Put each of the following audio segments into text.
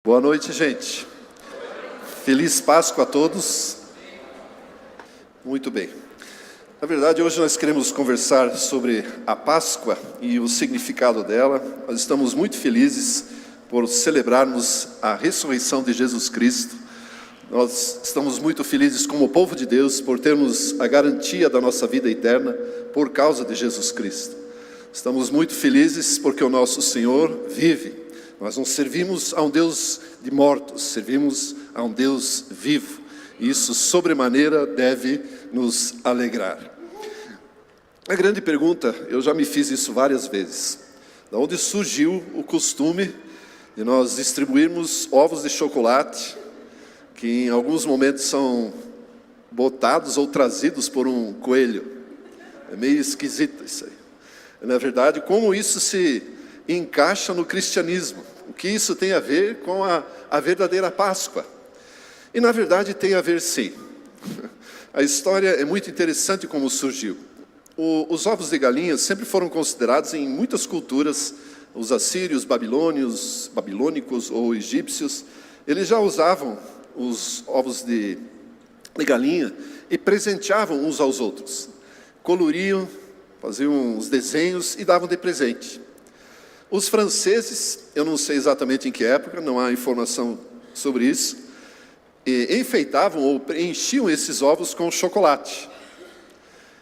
Boa noite, gente. Feliz Páscoa a todos. Muito bem. Na verdade, hoje nós queremos conversar sobre a Páscoa e o significado dela. Nós estamos muito felizes por celebrarmos a ressurreição de Jesus Cristo. Nós estamos muito felizes como povo de Deus por termos a garantia da nossa vida eterna por causa de Jesus Cristo. Estamos muito felizes porque o nosso Senhor vive. Nós não servimos a um Deus de mortos, servimos a um Deus vivo. E isso, sobremaneira, deve nos alegrar. A grande pergunta, eu já me fiz isso várias vezes. De onde surgiu o costume de nós distribuirmos ovos de chocolate, que em alguns momentos são botados ou trazidos por um coelho? É meio esquisito isso aí. Na verdade, como isso se encaixa no cristianismo? O que isso tem a ver com a verdadeira Páscoa? E na verdade tem a ver sim. A história é muito interessante como surgiu. Os ovos de galinha sempre foram considerados em muitas culturas, os assírios, babilônicos ou egípcios, eles já usavam os ovos de galinha e presenteavam uns aos outros. Coloriam, faziam uns desenhos e davam de presente. Os franceses, eu não sei exatamente em que época, não há informação sobre isso, enfeitavam ou preenchiam esses ovos com chocolate.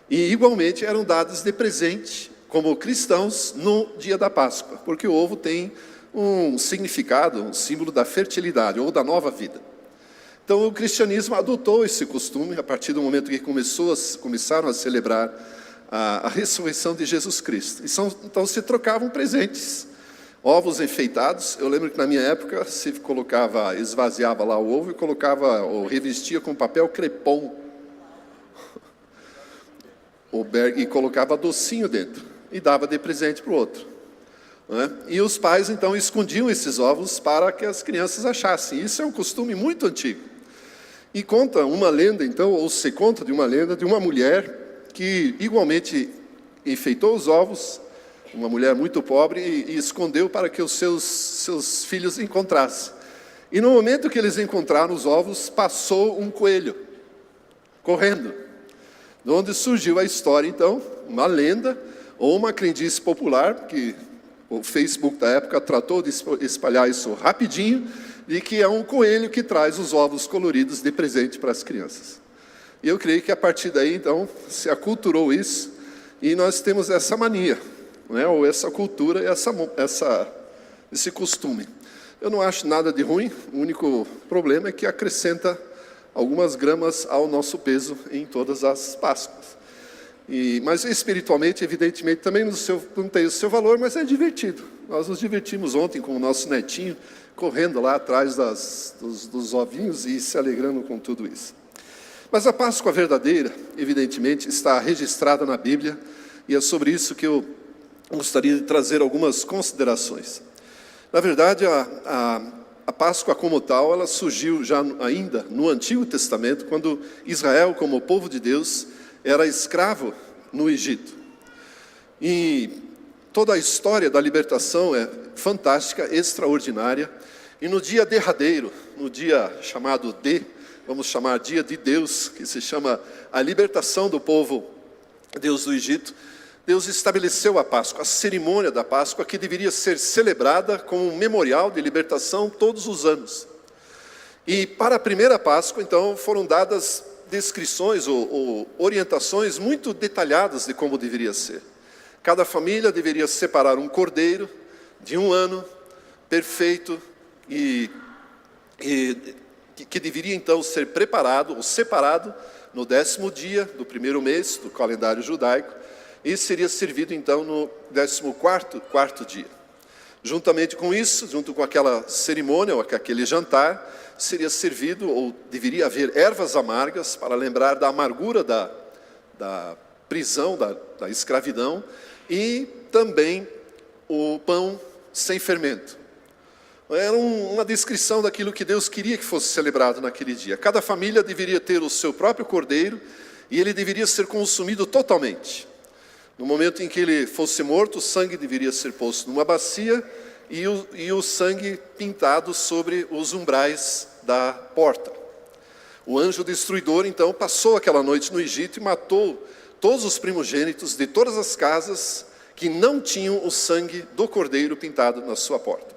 E igualmente eram dados de presente, como cristãos, no dia da Páscoa, porque o ovo tem um significado, um símbolo da fertilidade ou da nova vida. Então o cristianismo adotou esse costume a partir do momento que começaram a celebrar a ressurreição de Jesus Cristo. Então se trocavam presentes, ovos enfeitados. Eu lembro que na minha época se esvaziava lá o ovo e colocava ou revestia com papel crepom e colocava docinho dentro e dava de presente para o outro, né? E os pais então escondiam esses ovos para que as crianças achassem. Isso é um costume muito antigo. E conta uma lenda então, ou se conta de uma lenda de uma mulher que igualmente enfeitou os ovos, uma mulher muito pobre, e escondeu para que os seus filhos encontrassem. E no momento que eles encontraram os ovos, passou um coelho, correndo. De onde surgiu a história, então, uma lenda, ou uma crendice popular, que o Facebook da época tratou de espalhar isso rapidinho, de que é um coelho que traz os ovos coloridos de presente para as crianças. E eu creio que a partir daí, então, se aculturou isso, e nós temos essa mania, né? Ou essa cultura, esse costume. Eu não acho nada de ruim, o único problema é que acrescenta algumas gramas ao nosso peso em todas as Páscoas. Mas espiritualmente, evidentemente, também não tem o seu valor, mas é divertido. Nós nos divertimos ontem com o nosso netinho, correndo lá atrás dos ovinhos e se alegrando com tudo isso. Mas a Páscoa verdadeira, evidentemente, está registrada na Bíblia, e é sobre isso que eu gostaria de trazer algumas considerações. Na verdade, a Páscoa como tal, ela surgiu já ainda no Antigo Testamento, quando Israel, como povo de Deus, era escravo no Egito. E toda a história da libertação é fantástica, extraordinária, e no dia derradeiro, no dia chamado vamos chamar dia de Deus, que se chama a libertação do povo Deus do Egito, Deus estabeleceu a Páscoa, a cerimônia da Páscoa, que deveria ser celebrada como um memorial de libertação todos os anos. E para a primeira Páscoa, então, foram dadas descrições ou orientações muito detalhadas de como deveria ser. Cada família deveria separar um cordeiro de 1 ano, perfeito, que deveria então ser preparado ou separado no 10º dia do primeiro mês do calendário judaico, e seria servido então no 14º dia. Juntamente com isso, junto com aquela cerimônia ou aquele jantar, seria servido ou deveria haver ervas amargas para lembrar da amargura da prisão, da escravidão, e também o pão sem fermento. Era uma descrição daquilo que Deus queria que fosse celebrado naquele dia. Cada família deveria ter o seu próprio cordeiro e ele deveria ser consumido totalmente. No momento em que ele fosse morto, o sangue deveria ser posto numa bacia e o sangue pintado sobre os umbrais da porta. O anjo destruidor, então, passou aquela noite no Egito e matou todos os primogênitos de todas as casas que não tinham o sangue do cordeiro pintado na sua porta.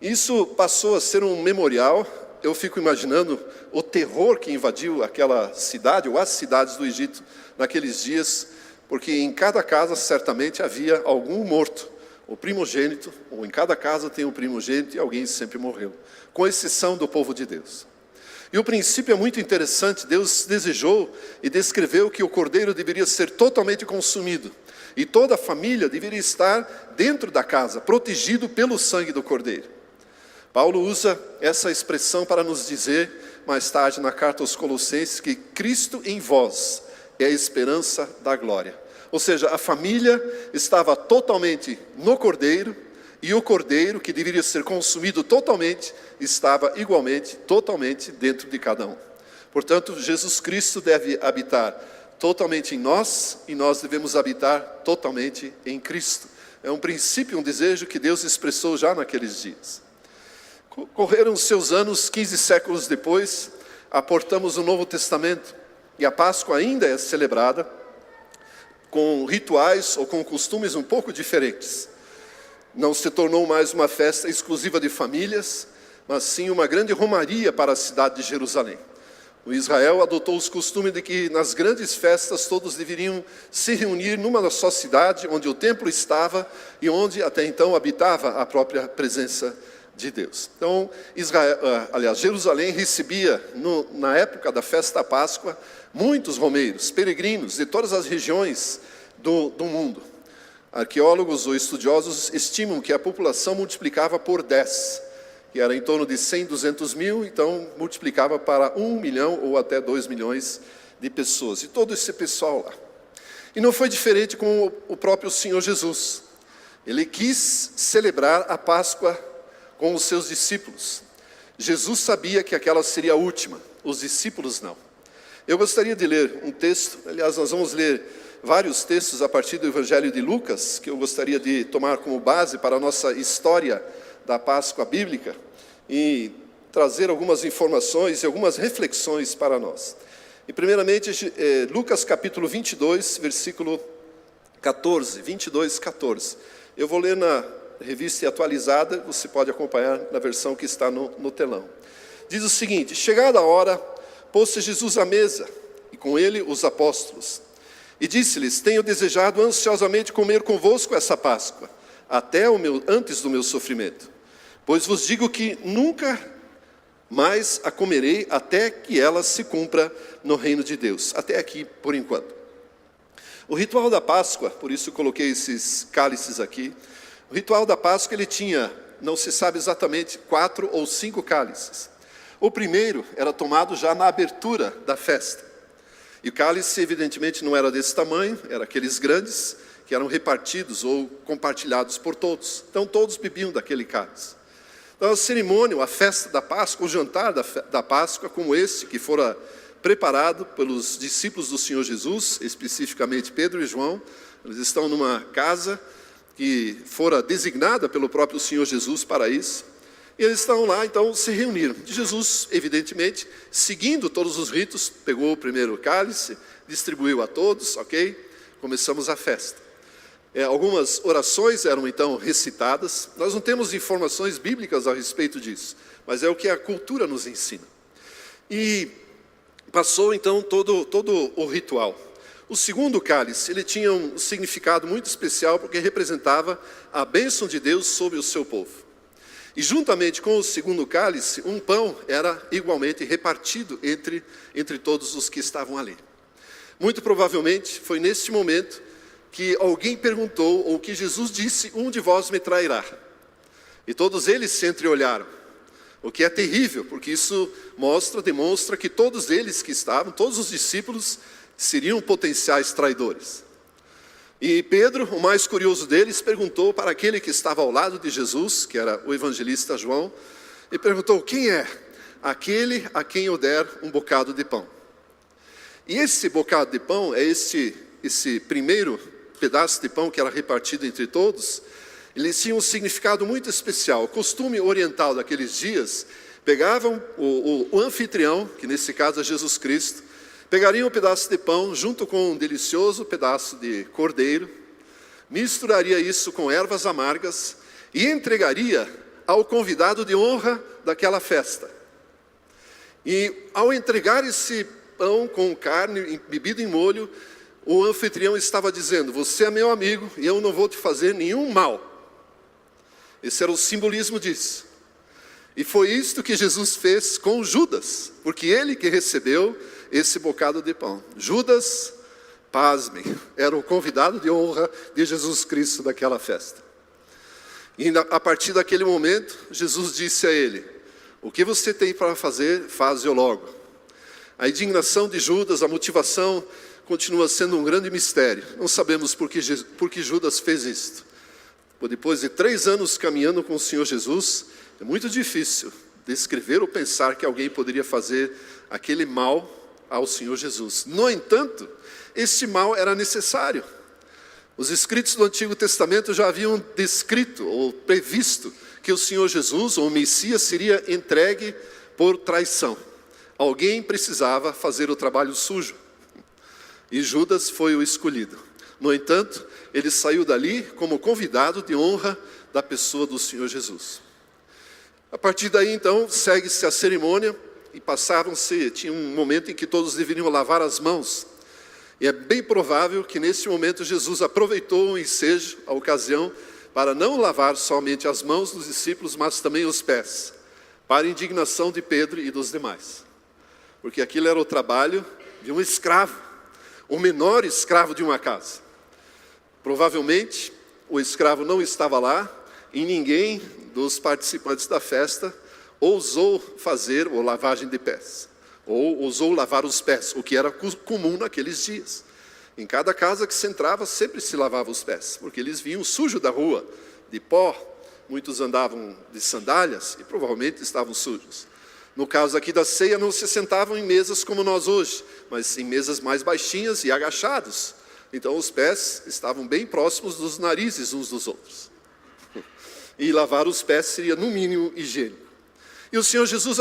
Isso passou a ser um memorial. Eu fico imaginando o terror que invadiu aquela cidade, ou as cidades do Egito, naqueles dias, porque em cada casa certamente havia algum morto, o primogênito, ou em cada casa tem um primogênito e alguém sempre morreu, com exceção do povo de Deus. E o princípio é muito interessante. Deus desejou e descreveu que o cordeiro deveria ser totalmente consumido, e toda a família deveria estar dentro da casa, protegido pelo sangue do cordeiro. Paulo usa essa expressão para nos dizer, mais tarde na carta aos Colossenses, que Cristo em vós é a esperança da glória. Ou seja, a família estava totalmente no cordeiro, e o cordeiro, que deveria ser consumido totalmente, estava igualmente, totalmente dentro de cada um. Portanto, Jesus Cristo deve habitar totalmente em nós, e nós devemos habitar totalmente em Cristo. É um princípio, um desejo que Deus expressou já naqueles dias. Correram seus anos, 15 séculos depois, aportamos o Novo Testamento, e a Páscoa ainda é celebrada com rituais ou com costumes um pouco diferentes. Não se tornou mais uma festa exclusiva de famílias, mas sim uma grande romaria para a cidade de Jerusalém. O Israel adotou os costumes de que nas grandes festas todos deveriam se reunir numa só cidade, onde o templo estava e onde até então habitava a própria presença de Deus. Então, Jerusalém recebia, na época da festa da Páscoa, muitos romeiros, peregrinos de todas as regiões do mundo. Arqueólogos ou estudiosos estimam que a população multiplicava por 10, que era em torno de 100, 200 mil, então multiplicava para 1 milhão ou até 2 milhões de pessoas. E todo esse pessoal lá. E não foi diferente com o próprio Senhor Jesus. Ele quis celebrar a Páscoa com os seus discípulos. Jesus sabia que aquela seria a última, os discípulos não. Eu gostaria de ler um texto, aliás, nós vamos ler vários textos a partir do Evangelho de Lucas, que eu gostaria de tomar como base para a nossa história da Páscoa bíblica, e trazer algumas informações e algumas reflexões para nós. E primeiramente, Lucas capítulo 22, versículo 14, 22, 14. Eu vou ler na revista atualizada, você pode acompanhar na versão que está no telão. Diz o seguinte: chegada a hora, pôs-se Jesus à mesa, e com ele os apóstolos. E disse-lhes: tenho desejado ansiosamente comer convosco essa Páscoa, antes do meu sofrimento. Pois vos digo que nunca mais a comerei até que ela se cumpra no reino de Deus. Até aqui, por enquanto. O ritual da Páscoa, por isso eu coloquei esses cálices aqui. O ritual da Páscoa, ele tinha, não se sabe exatamente, 4 ou 5 cálices. O primeiro era tomado já na abertura da festa. E o cálice, evidentemente, não era desse tamanho, era aqueles grandes, que eram repartidos ou compartilhados por todos. Então, todos bebiam daquele cálice. Então, a cerimônia, a festa da Páscoa, o jantar da Páscoa, como esse, que fora preparado pelos discípulos do Senhor Jesus, especificamente Pedro e João. Eles estão numa casa que fora designada pelo próprio Senhor Jesus para isso. E eles estão lá, então, se reuniram. Jesus, evidentemente, seguindo todos os ritos, pegou o primeiro cálice, distribuiu a todos, ok? Começamos a festa. Algumas orações eram, então, recitadas. Nós não temos informações bíblicas a respeito disso, mas é o que a cultura nos ensina. E passou, então, todo o ritual. O segundo cálice, ele tinha um significado muito especial, porque representava a bênção de Deus sobre o seu povo. E juntamente com o segundo cálice, um pão era igualmente repartido entre todos os que estavam ali. Muito provavelmente foi neste momento que alguém perguntou, ou que Jesus disse: um de vós me trairá. E todos eles se entreolharam, o que é terrível, porque isso demonstra que todos eles que estavam, todos os discípulos, seriam potenciais traidores. E Pedro, o mais curioso deles, perguntou para aquele que estava ao lado de Jesus, que era o evangelista João, e perguntou: quem é aquele a quem eu der um bocado de pão? E esse bocado de pão, esse primeiro pedaço de pão que era repartido entre todos, Eles tinham um significado muito especial. O costume oriental daqueles dias, pegavam o anfitrião, que nesse caso é Jesus Cristo, pegariam um pedaço de pão junto com um delicioso pedaço de cordeiro, misturaria isso com ervas amargas e entregaria ao convidado de honra daquela festa. E ao entregar esse pão com carne, bebido em molho, o anfitrião estava dizendo: você é meu amigo e eu não vou te fazer nenhum mal. Esse era o simbolismo disso. E foi isto que Jesus fez com Judas, porque ele que recebeu esse bocado de pão. Judas, pasmem, era o convidado de honra de Jesus Cristo daquela festa. E a partir daquele momento, Jesus disse a ele: o que você tem para fazer, faz-o logo. A indignação de Judas, a motivação, continua sendo um grande mistério. Não sabemos por que Judas fez isto. Depois de 3 anos caminhando com o Senhor Jesus, é muito difícil descrever ou pensar que alguém poderia fazer aquele mal ao Senhor Jesus. No entanto, este mal era necessário. Os escritos do Antigo Testamento já haviam descrito ou previsto que o Senhor Jesus, ou o Messias, seria entregue por traição. Alguém precisava fazer o trabalho sujo. E Judas foi o escolhido. No entanto, ele saiu dali como convidado de honra da pessoa do Senhor Jesus. A partir daí, então, segue-se a cerimônia e tinha um momento em que todos deveriam lavar as mãos. E é bem provável que nesse momento Jesus aproveitou o ensejo, a ocasião, para não lavar somente as mãos dos discípulos, mas também os pés, para a indignação de Pedro e dos demais. Porque aquilo era o trabalho de um escravo, o menor escravo de uma casa. Provavelmente, o escravo não estava lá e ninguém dos participantes da festa ousou fazer a lavagem de pés, ou ousou lavar os pés, o que era comum naqueles dias. Em cada casa que se entrava, sempre se lavava os pés, porque eles vinham sujo da rua, de pó, muitos andavam de sandálias e provavelmente estavam sujos. No caso aqui da ceia, não se sentavam em mesas como nós hoje, mas em mesas mais baixinhas e agachados. Então os pés estavam bem próximos dos narizes uns dos outros. E lavar os pés seria no mínimo higiênico. E o Senhor Jesus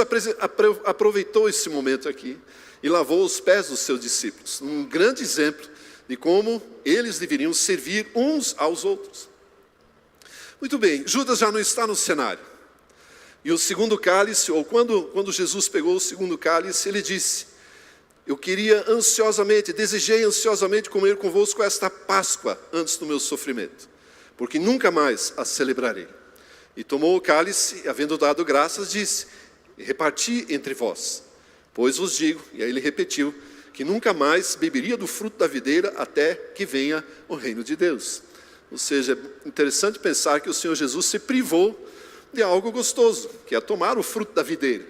aproveitou esse momento aqui e lavou os pés dos seus discípulos. Um grande exemplo de como eles deveriam servir uns aos outros. Muito bem, Judas já não está no cenário. E o segundo cálice, ou quando Jesus pegou o segundo cálice, ele disse: eu desejei ansiosamente comer convosco esta Páscoa antes do meu sofrimento, porque nunca mais a celebrarei. E tomou o cálice, e havendo dado graças, disse: reparti entre vós, pois vos digo, e aí ele repetiu, que nunca mais beberia do fruto da videira até que venha o reino de Deus. Ou seja, é interessante pensar que o Senhor Jesus se privou de algo gostoso, que é tomar o fruto da videira.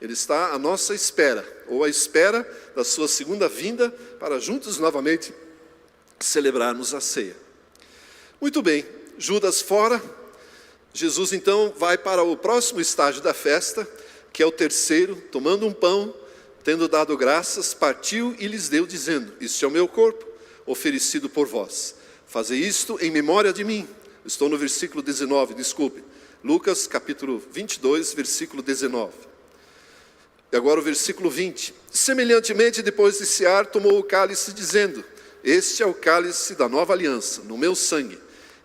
Ele está à nossa espera, ou à espera da sua segunda vinda, para juntos novamente celebrarmos a ceia. Muito bem, Judas fora, Jesus então vai para o próximo estágio da festa, que é o terceiro, tomando um pão, tendo dado graças, partiu e lhes deu, dizendo: este é o meu corpo, oferecido por vós. Fazei isto em memória de mim. Estou no versículo 19, desculpe. Lucas capítulo 22, versículo 19. E agora o versículo 20. Semelhantemente, depois de cear, tomou o cálice, dizendo: este é o cálice da nova aliança, no meu sangue,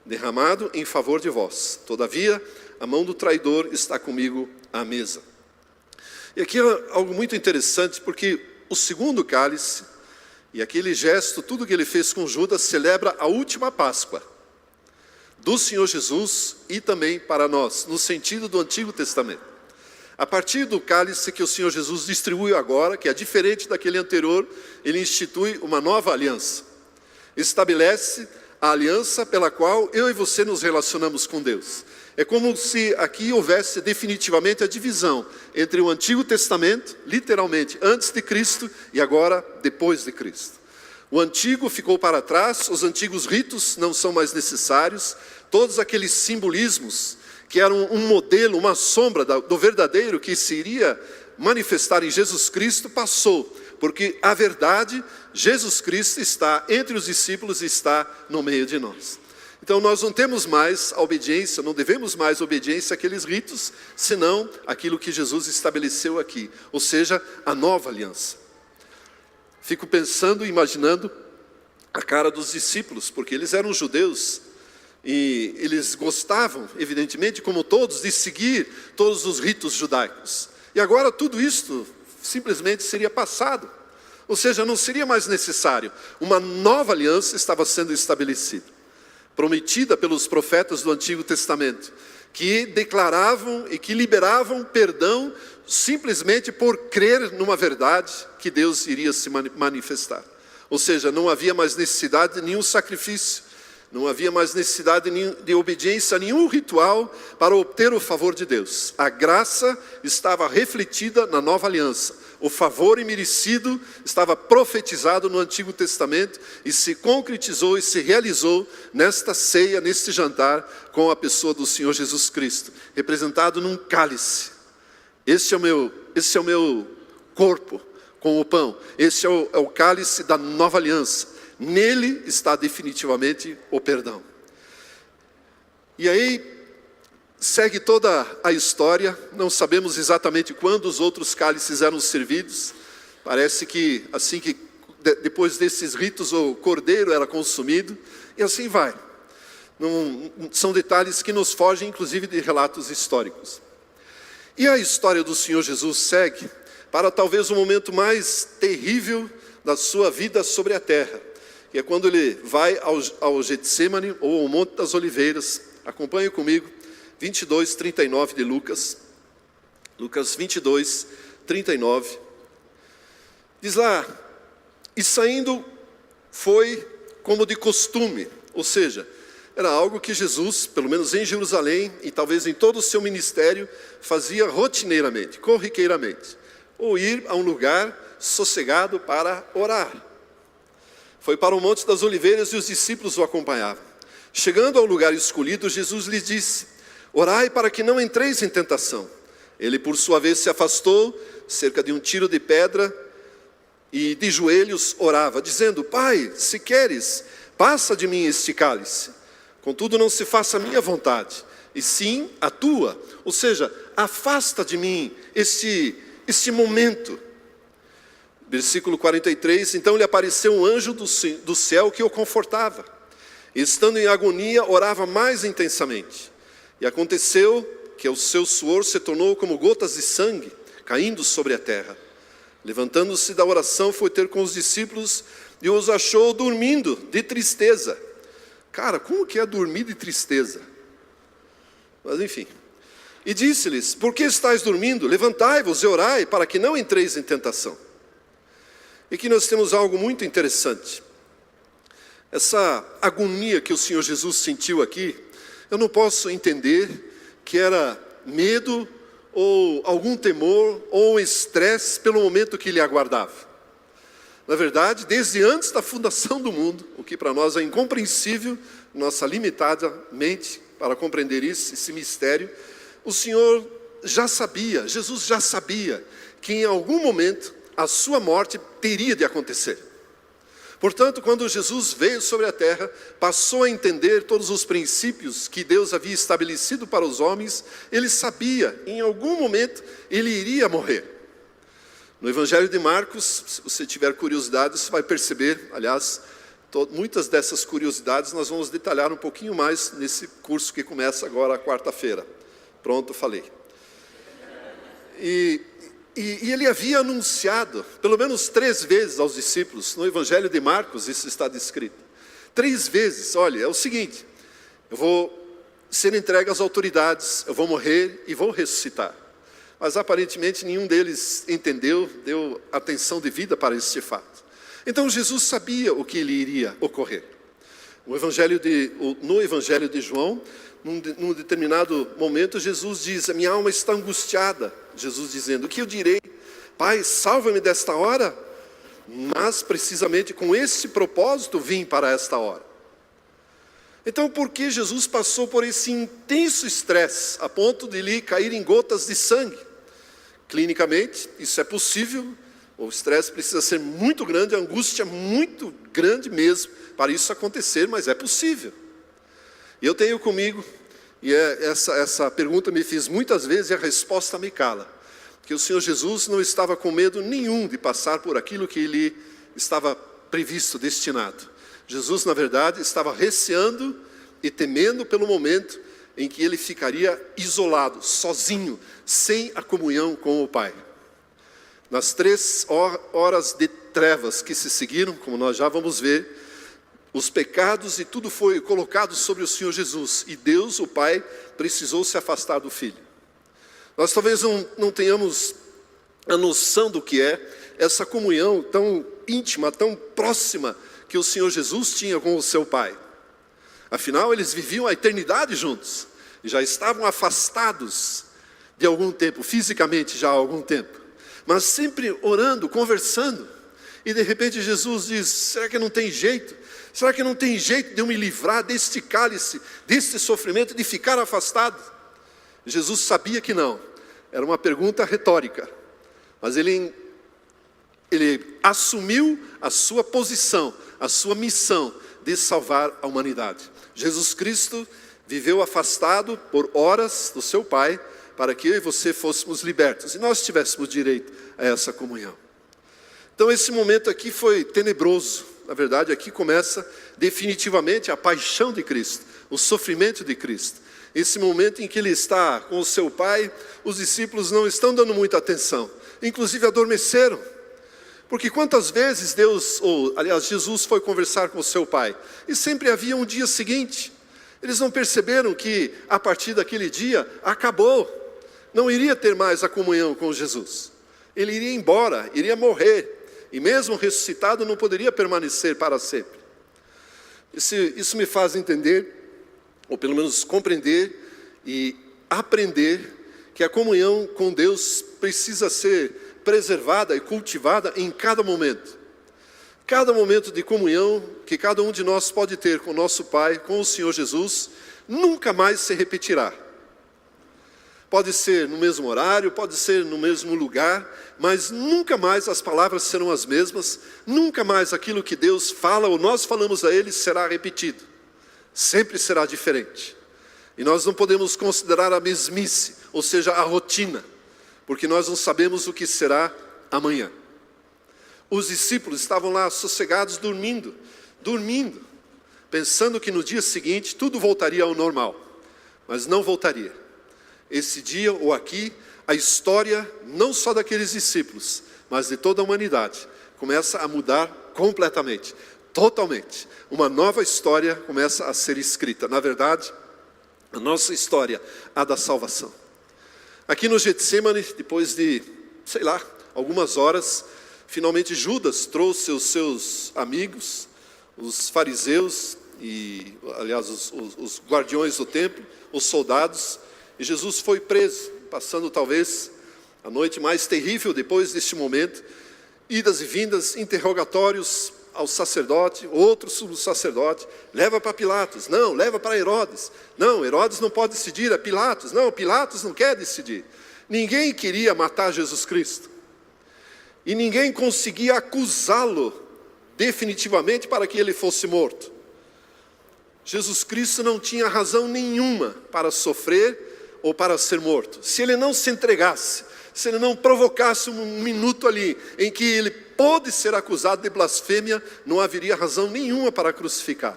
derramado em favor de vós. Todavia, a mão do traidor está comigo à mesa. E aqui é algo muito interessante, porque o segundo cálice, e aquele gesto, tudo que ele fez com Judas, celebra a última Páscoa do Senhor Jesus e também para nós, no sentido do Antigo Testamento. A partir do cálice que o Senhor Jesus distribuiu agora, que é diferente daquele anterior, ele institui uma nova aliança. Estabelece a aliança pela qual eu e você nos relacionamos com Deus. É como se aqui houvesse definitivamente a divisão entre o Antigo Testamento, literalmente antes de Cristo, e agora depois de Cristo. O antigo ficou para trás, os antigos ritos não são mais necessários, todos aqueles simbolismos que eram um modelo, uma sombra do verdadeiro que se iria manifestar em Jesus Cristo, passou, porque a verdade, Jesus Cristo, está entre os discípulos e está no meio de nós. Então nós não temos mais a obediência, não devemos mais obediência àqueles ritos, senão aquilo que Jesus estabeleceu aqui, ou seja, a nova aliança. Fico pensando e imaginando a cara dos discípulos, porque eles eram judeus, e eles gostavam, evidentemente, como todos, de seguir todos os ritos judaicos. E agora tudo isto simplesmente seria passado, ou seja, não seria mais necessário. Uma nova aliança estava sendo estabelecida, prometida pelos profetas do Antigo Testamento, que declaravam e que liberavam perdão simplesmente por crer numa verdade que Deus iria se manifestar. Ou seja, não havia mais necessidade de nenhum sacrifício, não havia mais necessidade de obediência a nenhum ritual para obter o favor de Deus. A graça estava refletida na nova aliança. O favor imerecido estava profetizado no Antigo Testamento e se concretizou e se realizou nesta ceia, neste jantar, com a pessoa do Senhor Jesus Cristo, representado num cálice. Este é o meu corpo com o pão. Este é o cálice da nova aliança. Nele está definitivamente o perdão. E aí segue toda a história. Não sabemos exatamente quando os outros cálices eram servidos. Parece que assim que depois desses ritos o cordeiro era consumido, e assim vai. Não, são detalhes que nos fogem inclusive de relatos históricos. E a história do Senhor Jesus segue para talvez o momento mais terrível da sua vida sobre a terra, que é quando ele vai ao Getsêmani ou ao Monte das Oliveiras. Acompanhe comigo, 22, 39 de Lucas. Lucas 22, 39. Diz lá: e saindo foi como de costume, ou seja, era algo que Jesus, pelo menos em Jerusalém e talvez em todo o seu ministério, fazia rotineiramente, corriqueiramente, ou ir a um lugar sossegado para orar. Foi para o Monte das Oliveiras e os discípulos o acompanhavam. Chegando ao lugar escolhido, Jesus lhes disse: orai para que não entreis em tentação. Ele por sua vez se afastou, cerca de um tiro de pedra, e de joelhos orava, dizendo: Pai, se queres, passa de mim este cálice. Contudo, não se faça a minha vontade, e sim a tua. Ou seja, afasta de mim este momento. Versículo 43, então lhe apareceu um anjo do céu que o confortava. E estando em agonia, orava mais intensamente. E aconteceu que o seu suor se tornou como gotas de sangue, caindo sobre a terra. Levantando-se da oração, foi ter com os discípulos e os achou dormindo de tristeza. Cara, como que é dormir de tristeza? Mas enfim. E disse-lhes: por que estáis dormindo? Levantai-vos e orai, para que não entreis em tentação. E aqui nós temos algo muito interessante. Essa agonia que o Senhor Jesus sentiu aqui, eu não posso entender que era medo, ou algum temor, ou estresse pelo momento que lhe aguardava. Na verdade, desde antes da fundação do mundo, o que para nós é incompreensível, nossa limitada mente para compreender esse mistério, o Senhor já sabia, Jesus já sabia, que em algum momento a sua morte teria de acontecer. Portanto, quando Jesus veio sobre a terra, passou a entender todos os princípios que Deus havia estabelecido para os homens, ele sabia, em algum momento, ele iria morrer. No Evangelho de Marcos, se você tiver curiosidade, você vai perceber, aliás, muitas dessas curiosidades nós vamos detalhar um pouquinho mais nesse curso que começa agora, quarta-feira. Pronto, falei. E ele havia anunciado, pelo menos 3 vezes aos discípulos, no Evangelho de Marcos, isso está descrito. 3 vezes, olha, é o seguinte: eu vou ser entregue às autoridades, eu vou morrer e vou ressuscitar. Mas aparentemente nenhum deles entendeu, deu atenção devida para este fato. Então Jesus sabia o que lhe iria ocorrer. No Evangelho de João, num determinado momento, Jesus diz: a minha alma está angustiada. Jesus dizendo: o que eu direi? Pai, salva-me desta hora. Mas precisamente com esse propósito vim para esta hora. Então, por que Jesus passou por esse intenso estresse, a ponto de lhe cair em gotas de sangue? Clinicamente, isso é possível. O estresse precisa ser muito grande, a angústia muito grande mesmo, para isso acontecer, mas é possível. E eu tenho comigo, e essa pergunta me fiz muitas vezes e a resposta me cala, que o Senhor Jesus não estava com medo nenhum de passar por aquilo que Ele estava previsto, destinado. Jesus, na verdade, estava receando e temendo pelo momento em que Ele ficaria isolado, sozinho, sem a comunhão com o Pai. Nas 3 horas de trevas que se seguiram, como nós já vamos ver, os pecados e tudo foi colocado sobre o Senhor Jesus. E Deus, o Pai, precisou se afastar do Filho. Nós talvez não tenhamos a noção do que é essa comunhão tão íntima, tão próxima que o Senhor Jesus tinha com o seu Pai. Afinal, eles viviam a eternidade juntos e já estavam afastados de algum tempo, fisicamente já há algum tempo, mas sempre orando, conversando. E de repente Jesus diz: será que não tem jeito? Será que não tem jeito de eu me livrar deste cálice, deste sofrimento, de ficar afastado? Jesus sabia que não. Era uma pergunta retórica. Mas ele assumiu a sua posição, a sua missão de salvar a humanidade. Jesus Cristo viveu afastado por horas do seu Pai, para que eu e você fôssemos libertos, e nós tivéssemos direito a essa comunhão. Então esse momento aqui foi tenebroso. Na verdade, aqui começa definitivamente a paixão de Cristo, o sofrimento de Cristo. Esse momento em que Ele está com o seu Pai, os discípulos não estão dando muita atenção, inclusive adormeceram. Porque quantas vezes Jesus foi conversar com o seu Pai, e sempre havia um dia seguinte. Eles não perceberam que a partir daquele dia acabou, não iria ter mais a comunhão com Jesus. Ele iria embora, iria morrer, e mesmo ressuscitado não poderia permanecer para sempre. Isso me faz entender, ou pelo menos compreender e aprender, que a comunhão com Deus precisa ser preservada e cultivada em cada momento. Cada momento de comunhão que cada um de nós pode ter com o nosso Pai, com o Senhor Jesus, nunca mais se repetirá. Pode ser no mesmo horário, pode ser no mesmo lugar, mas nunca mais as palavras serão as mesmas, nunca mais aquilo que Deus fala ou nós falamos a Ele será repetido. Sempre será diferente. E nós não podemos considerar a mesmice, ou seja, a rotina, porque nós não sabemos o que será amanhã. Os discípulos estavam lá sossegados, dormindo, pensando que no dia seguinte tudo voltaria ao normal, mas não voltaria. Esse dia ou aqui, a história não só daqueles discípulos, mas de toda a humanidade, começa a mudar completamente, totalmente. Uma nova história começa a ser escrita. Na verdade, a nossa história, a da salvação. Aqui no Getsemane, depois de, algumas horas, finalmente Judas trouxe os seus amigos, os fariseus, os guardiões do templo, os soldados, e Jesus foi preso, passando talvez a noite mais terrível depois deste momento, idas e vindas, interrogatórios ao sacerdote, outro subsacerdote, leva para Pilatos, não, leva para Herodes, não, Herodes não pode decidir, é Pilatos, não, Pilatos não quer decidir. Ninguém queria matar Jesus Cristo, e ninguém conseguia acusá-lo definitivamente para que ele fosse morto. Jesus Cristo não tinha razão nenhuma para sofrer ou para ser morto. Se ele não se entregasse, se ele não provocasse um minuto ali em que ele pôde ser acusado de blasfêmia, não haveria razão nenhuma para crucificar.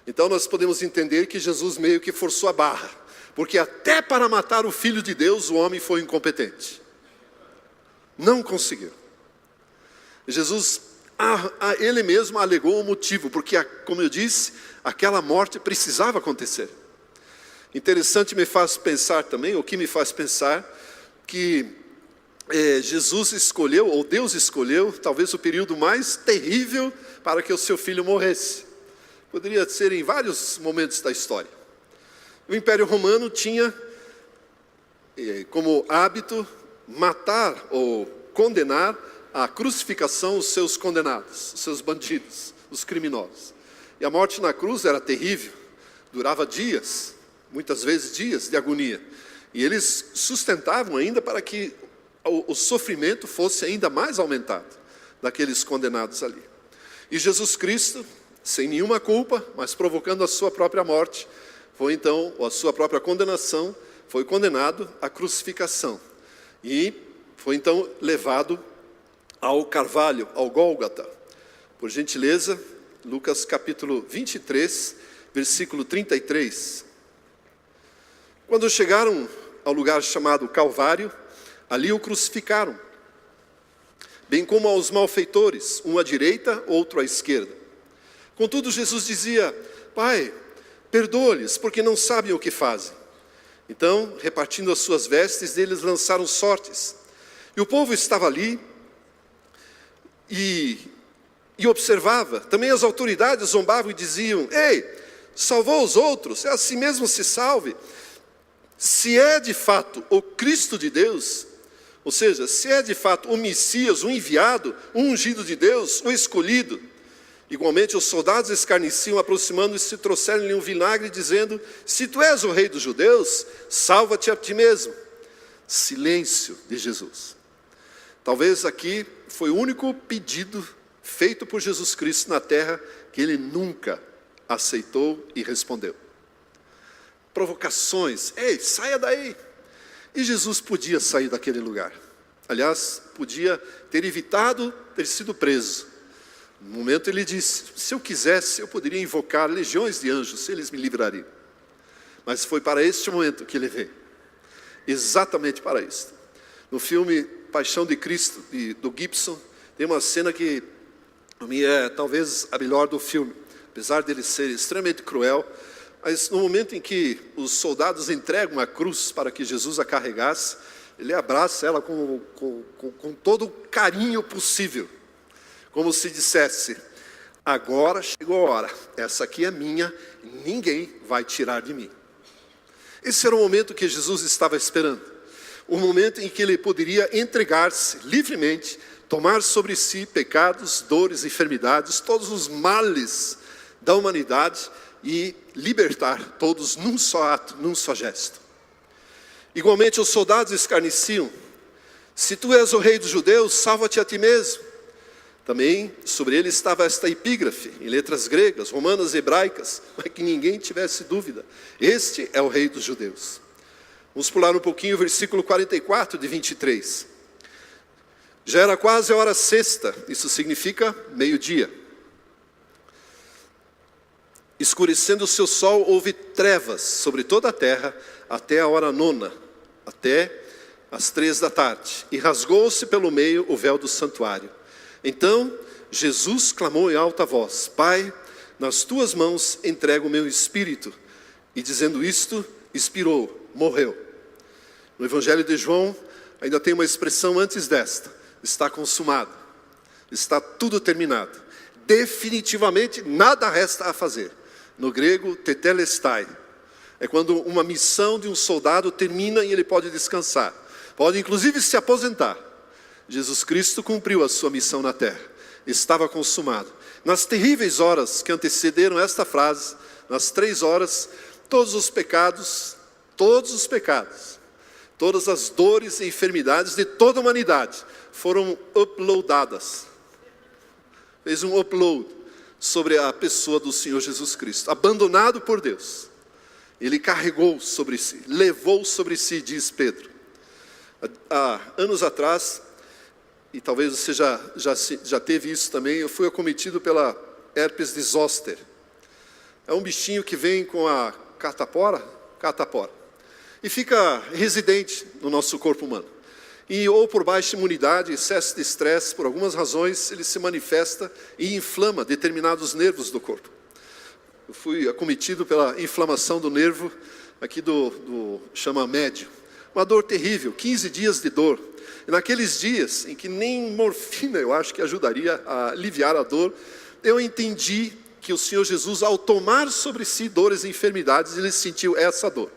Então nós podemos entender que Jesus meio que forçou a barra, porque até para matar o Filho de Deus o homem foi incompetente. Não conseguiu. Jesus, ele mesmo alegou o motivo, porque, como eu disse, aquela morte precisava acontecer. Interessante me faz pensar também, o que me faz pensar, que Jesus escolheu, ou Deus escolheu, talvez o período mais terrível para que o seu filho morresse. Poderia ser em vários momentos da história. O Império Romano tinha como hábito matar ou condenar à crucificação os seus condenados, os seus bandidos, os criminosos. E a morte na cruz era terrível, durava dias, muitas vezes dias de agonia. E eles sustentavam ainda para que o sofrimento fosse ainda mais aumentado daqueles condenados ali. E Jesus Cristo, sem nenhuma culpa, mas provocando a sua própria morte, foi então, a sua própria condenação, foi condenado à crucificação. E foi então levado ao Carvalho, ao Gólgota. Por gentileza, Lucas capítulo 23, versículo 33. Quando chegaram ao lugar chamado Calvário, ali o crucificaram, bem como aos malfeitores, um à direita, outro à esquerda. Contudo, Jesus dizia: Pai, perdoa-lhes, porque não sabem o que fazem. Então, repartindo as suas vestes, eles lançaram sortes. E o povo estava ali e observava. Também as autoridades zombavam e diziam: Ei, salvou os outros, é assim mesmo se salve. Se é de fato o Cristo de Deus, ou seja, se é de fato o Messias, o enviado, o ungido de Deus, o escolhido. Igualmente os soldados escarneciam, aproximando-se, trouxeram-lhe um vinagre, dizendo: Se tu és o rei dos judeus, salva-te a ti mesmo. Silêncio de Jesus. Talvez aqui foi o único pedido feito por Jesus Cristo na terra que ele nunca aceitou e respondeu. Provocações: Ei, saia daí! E Jesus podia sair daquele lugar. Aliás, podia ter evitado ter sido preso. No momento ele disse: se eu quisesse, eu poderia invocar legiões de anjos, se eles me livrariam. Mas foi para este momento que ele veio. Exatamente para isso. No filme Paixão de Cristo, do Gibson, tem uma cena que para mim é talvez a melhor do filme. Apesar dele ser extremamente cruel, mas no momento em que os soldados entregam a cruz para que Jesus a carregasse, ele abraça ela com todo o carinho possível. Como se dissesse: agora chegou a hora, essa aqui é minha, ninguém vai tirar de mim. Esse era o momento que Jesus estava esperando. O momento em que ele poderia entregar-se livremente, tomar sobre si pecados, dores, enfermidades, todos os males da humanidade e libertar todos num só ato, num só gesto. Igualmente os soldados escarneciam: se tu és o rei dos judeus, salva-te a ti mesmo. Também sobre ele estava esta epígrafe, em letras gregas, romanas e hebraicas, para que ninguém tivesse dúvida: este é o rei dos judeus. Vamos pular um pouquinho o versículo 44 de 23. Já era quase a hora sexta, isso significa meio-dia. Escurecendo o seu sol, houve trevas sobre toda a terra, até a hora nona, até as 3 da tarde. E rasgou-se pelo meio o véu do santuário. Então Jesus clamou em alta voz: Pai, nas tuas mãos entrego o meu espírito. E dizendo isto, expirou, morreu. No Evangelho de João, ainda tem uma expressão antes desta: está consumado, está tudo terminado. Definitivamente nada resta a fazer. No grego, tetelestai. É quando uma missão de um soldado termina e ele pode descansar. Pode inclusive se aposentar. Jesus Cristo cumpriu a sua missão na terra. Estava consumado. Nas terríveis horas que antecederam esta frase, nas 3 horas, todos os pecados, todas as dores e enfermidades de toda a humanidade foram uploadadas. Fez um upload sobre a pessoa do Senhor Jesus Cristo. Abandonado por Deus, ele carregou sobre si, levou sobre si, diz Pedro. Há anos atrás, e talvez você já teve isso também, eu fui acometido pela herpes de zoster. É um bichinho que vem com a catapora, e fica residente no nosso corpo humano. E ou por baixa imunidade, excesso de estresse, por algumas razões, ele se manifesta e inflama determinados nervos do corpo. Eu fui acometido pela inflamação do nervo aqui chama médio. Uma dor terrível, 15 dias de dor. E naqueles dias em que nem morfina eu acho que ajudaria a aliviar a dor, eu entendi que o Senhor Jesus, ao tomar sobre si dores e enfermidades, ele sentiu essa dor.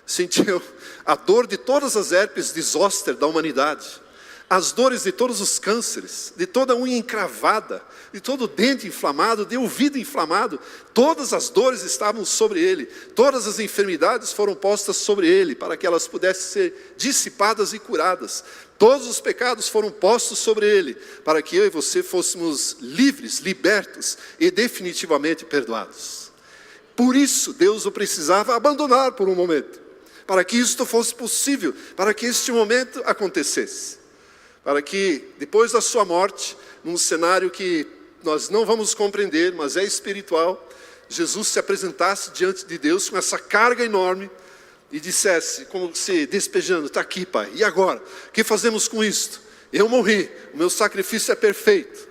Sentiu a dor de todas as herpes de zoster da humanidade. as dores de todos os cânceres, de toda unha encravada, de todo dente inflamado, de ouvido inflamado, todas as dores estavam sobre ele, todas as enfermidades foram postas sobre ele, para que elas pudessem ser dissipadas e curadas. Todos os pecados foram postos sobre ele, para que eu e você fôssemos livres, libertos e definitivamente perdoados. Por isso Deus o precisava abandonar por um momento, para que isto fosse possível, para que este momento acontecesse. Para que depois da sua morte, num cenário que nós não vamos compreender, mas é espiritual, Jesus se apresentasse diante de Deus com essa carga enorme e dissesse, como se despejando: está aqui, Pai, e agora? O que fazemos com isto? Eu morri, o meu sacrifício é perfeito.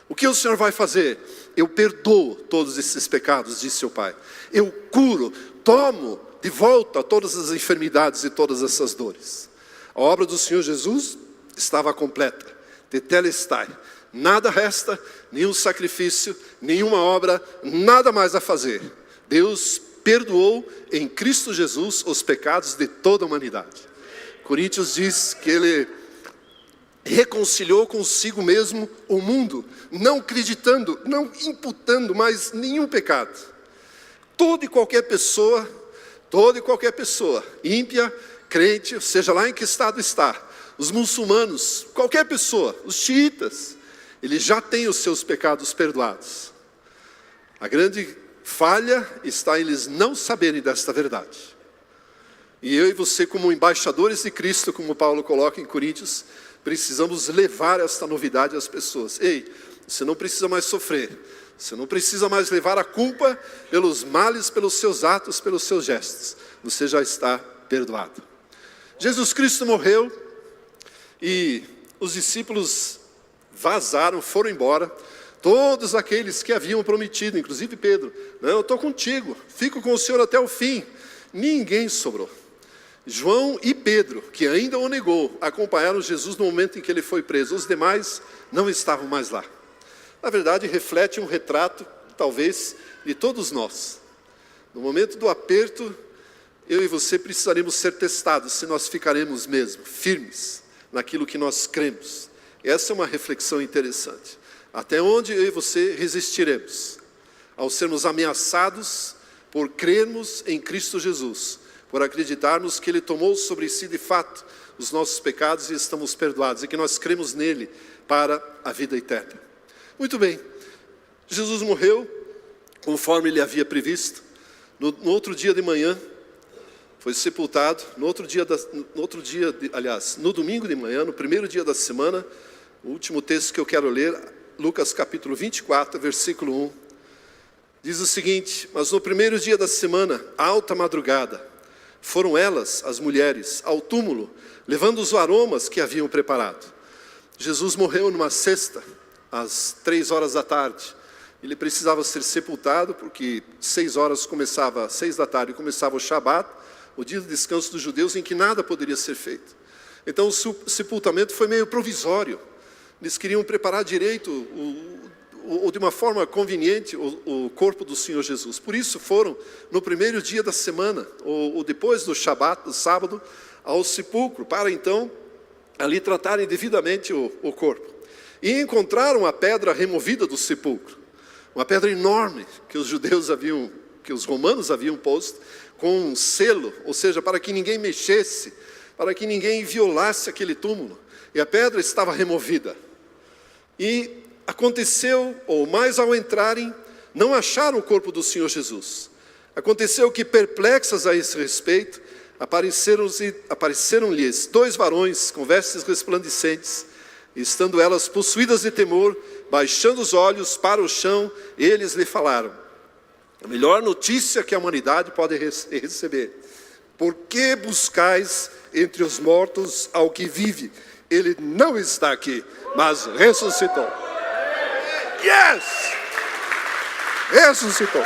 O que o Senhor vai fazer? Eu perdoo todos esses pecados, disse o Pai. Eu curo, tomo de volta todas as enfermidades e todas essas dores. A obra do Senhor Jesus estava completa, tetelestai, nada resta, nenhum sacrifício, nenhuma obra, nada mais a fazer. Deus perdoou em Cristo Jesus os pecados de toda a humanidade. Coríntios diz que Ele reconciliou consigo mesmo o mundo, não acreditando, não imputando mais nenhum pecado. Toda e qualquer pessoa, ímpia, crente, seja lá em que estado está, os muçulmanos, qualquer pessoa, os xiitas, eles já têm os seus pecados perdoados. A grande falha está em eles não saberem desta verdade. E eu e você, como embaixadores de Cristo, como Paulo coloca em Coríntios, precisamos levar esta novidade às pessoas. Ei, você não precisa mais sofrer, você não precisa mais levar a culpa pelos males, pelos seus atos, pelos seus gestos. Você já está perdoado. Jesus Cristo morreu, e os discípulos vazaram, foram embora. Todos aqueles que haviam prometido, inclusive Pedro: não, eu estou contigo, fico com o Senhor até o fim. Ninguém sobrou. João e Pedro, que ainda o negou, acompanharam Jesus no momento em que ele foi preso. Os demais não estavam mais lá. Na verdade, reflete um retrato, talvez, de todos nós. No momento do aperto, eu e você precisaremos ser testados se nós ficaremos mesmo firmes naquilo que nós cremos. Essa é uma reflexão interessante. Até onde eu e você resistiremos ao sermos ameaçados por crermos em Cristo Jesus, por acreditarmos que Ele tomou sobre si de fato os nossos pecados e estamos perdoados, e que nós cremos nele para a vida eterna. Muito bem, Jesus morreu conforme Ele havia previsto. No outro dia de manhã, foi sepultado. No domingo de manhã, no primeiro dia da semana, o último texto que eu quero ler, Lucas capítulo 24, versículo 1, diz o seguinte: mas no primeiro dia da semana, alta madrugada, foram elas, as mulheres, ao túmulo, levando os aromas que haviam preparado. Jesus morreu numa sexta, às 3 horas da tarde. Ele precisava ser sepultado, porque 6 da tarde começava o Shabat, o dia de descanso dos judeus, em que nada poderia ser feito. Então o sepultamento foi meio provisório. Eles queriam preparar direito, ou de uma forma conveniente, o corpo do Senhor Jesus. Por isso foram, no primeiro dia da semana, ou depois do Shabat, do sábado, ao sepulcro, para então ali tratarem devidamente o corpo. E encontraram a pedra removida do sepulcro. Uma pedra enorme que os romanos haviam posto com um selo, ou seja, para que ninguém mexesse, para que ninguém violasse aquele túmulo. E a pedra estava removida. E aconteceu, ou mais ao entrarem, não acharam o corpo do Senhor Jesus. Aconteceu que, perplexas a esse respeito, apareceram-lhes 2 varões com vestes resplandecentes, e estando elas possuídas de temor, baixando os olhos para o chão, eles lhe falaram: a melhor notícia que a humanidade pode receber: por que buscais entre os mortos ao que vive? Ele não está aqui, mas ressuscitou. Yes! Ressuscitou.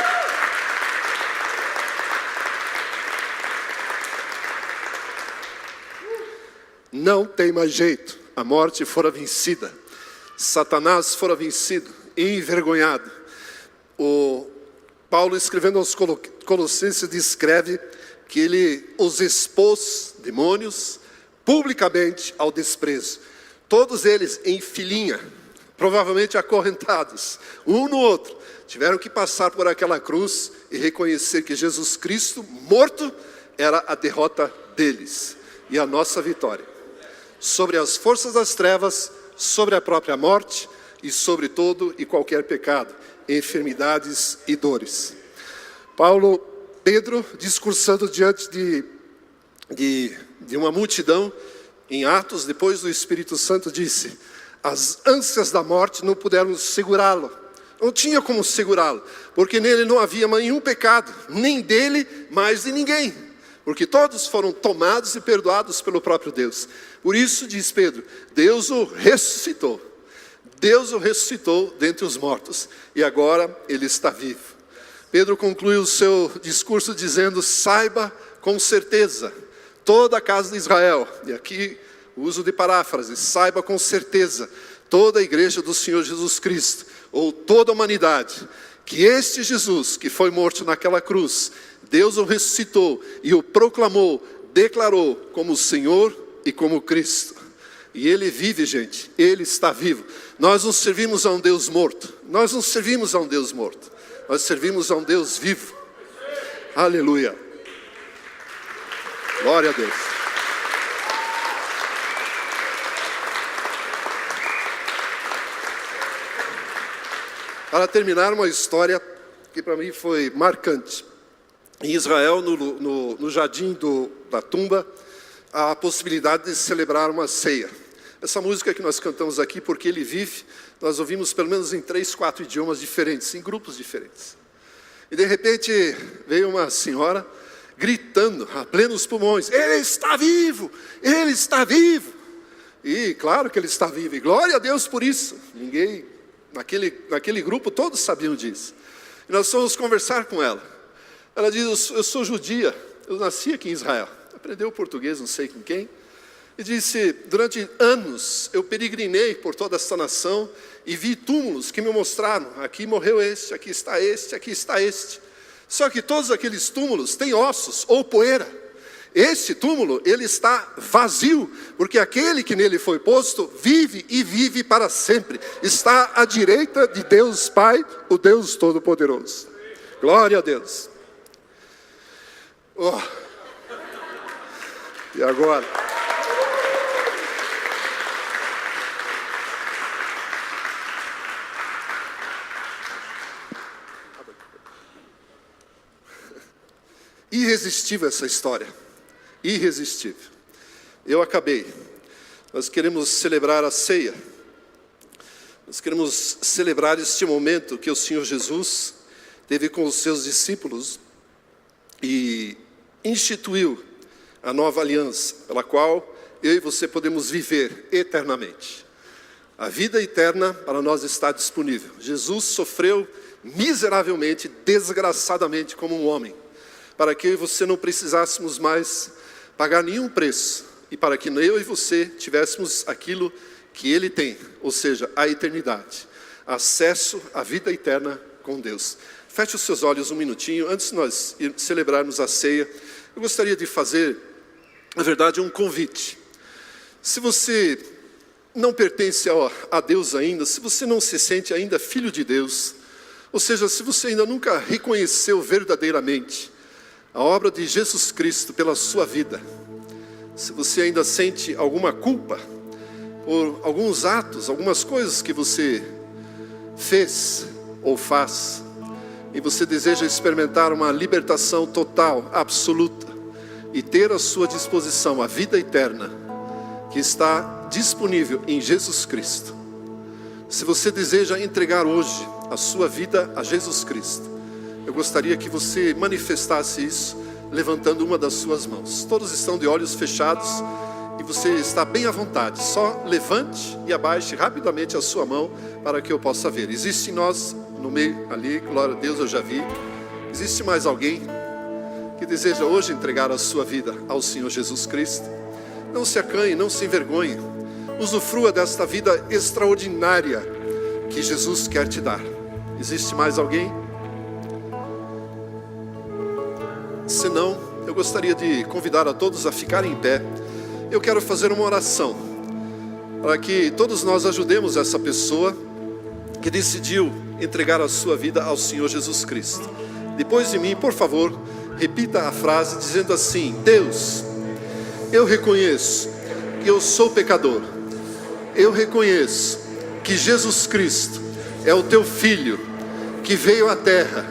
Não tem mais jeito. A morte fora vencida. Satanás fora vencido, envergonhado. O Paulo, escrevendo aos Colossenses, descreve que ele os expôs, demônios, publicamente ao desprezo. todos eles em filinha, provavelmente acorrentados, um no outro, tiveram que passar por aquela cruz e reconhecer que Jesus Cristo, morto, era a derrota deles e a nossa vitória. Sobre as forças das trevas, sobre a própria morte e sobre todo e qualquer pecado, enfermidades e dores. Pedro, discursando diante de uma multidão, em Atos, depois do Espírito Santo, disse: as ânsias da morte não puderam segurá-lo. Não tinha como segurá-lo, porque nele não havia nenhum pecado, nem dele, mais de ninguém. Porque todos foram tomados e perdoados pelo próprio Deus. Por isso, diz Pedro, Deus o ressuscitou. Deus o ressuscitou dentre os mortos. E agora ele está vivo. Pedro conclui o seu discurso dizendo: saiba com certeza, toda a casa de Israel, e aqui o uso de paráfrase, saiba com certeza, toda a igreja do Senhor Jesus Cristo, ou toda a humanidade, que este Jesus, que foi morto naquela cruz, Deus o ressuscitou e o proclamou, declarou como Senhor e como Cristo. E Ele vive, gente, Ele está vivo. Nós não servimos a um Deus morto, nós não servimos a um Deus morto, nós servimos a um Deus vivo. Aleluia. Glória a Deus. Para terminar, uma história que para mim foi marcante. Em Israel, no jardim da tumba, há a possibilidade de celebrar uma ceia. Essa música que nós cantamos aqui, Porque Ele Vive, nós ouvimos pelo menos em 3, 4 idiomas diferentes, em grupos diferentes. E de repente veio uma senhora gritando a plenos pulmões: Ele está vivo! Ele está vivo! E claro que Ele está vivo, e glória a Deus por isso. Ninguém... Naquele grupo todos sabiam disso. E nós fomos conversar com ela. Ela diz: eu sou judia, eu nasci aqui em Israel. Aprendeu português, não sei com quem. E disse: durante anos eu peregrinei por toda esta nação e vi túmulos que me mostraram: aqui morreu este, aqui está este, aqui está este. Só que todos aqueles túmulos têm ossos ou poeira. Este túmulo, ele está vazio, porque aquele que nele foi posto vive e vive para sempre. Está à direita de Deus Pai, o Deus Todo-Poderoso. Glória a Deus. Oh. E agora? Irresistível essa história. Irresistível. Eu acabei. Nós queremos celebrar a ceia. Nós queremos celebrar este momento que o Senhor Jesus teve com os seus discípulos e instituiu a nova aliança, pela qual eu e você podemos viver eternamente. A vida eterna para nós está disponível. Jesus sofreu miseravelmente, desgraçadamente como um homem, para que eu e você não precisássemos mais pagar nenhum preço, e para que eu e você tivéssemos aquilo que Ele tem, ou seja, a eternidade, acesso à vida eterna com Deus. Feche os seus olhos um minutinho, antes de nós celebrarmos a ceia, eu gostaria de fazer, na verdade, um convite. Se você não pertence a Deus ainda, se você não se sente ainda filho de Deus, ou seja, se você ainda nunca reconheceu verdadeiramente a obra de Jesus Cristo pela sua vida, se você ainda sente alguma culpa por alguns atos, algumas coisas que você fez ou faz, e você deseja experimentar uma libertação total, absoluta, e ter à sua disposição a vida eterna, que está disponível em Jesus Cristo. Se você deseja entregar hoje a sua vida a Jesus Cristo, eu gostaria que você manifestasse isso, levantando uma das suas mãos. Todos estão de olhos fechados, e você está bem à vontade. Só levante e abaixe rapidamente a sua mão, para que eu possa ver. Existe em nós, no meio ali, glória a Deus, eu já vi. Existe mais alguém que deseja hoje entregar a sua vida ao Senhor Jesus Cristo? Não se acanhe, não se envergonhe. Usufrua desta vida extraordinária que Jesus quer te dar. Existe mais alguém? Se não, eu gostaria de convidar a todos a ficarem em pé. Eu quero fazer uma oração. para que todos nós ajudemos essa pessoa que decidiu entregar a sua vida ao Senhor Jesus Cristo. Depois de mim, por favor, repita a frase dizendo assim: Deus, eu reconheço que eu sou pecador. Eu reconheço que Jesus Cristo é o teu Filho, que veio à terra,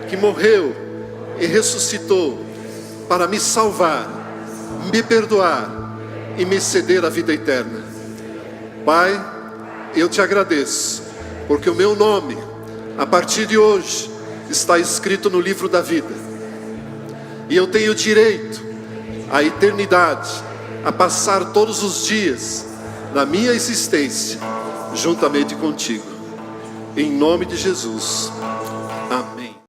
que morreu e ressuscitou para me salvar, me perdoar e me ceder a vida eterna. Pai, eu te agradeço, porque o meu nome, a partir de hoje, está escrito no livro da vida. E eu tenho direito à eternidade, a passar todos os dias da minha existência juntamente contigo. Em nome de Jesus.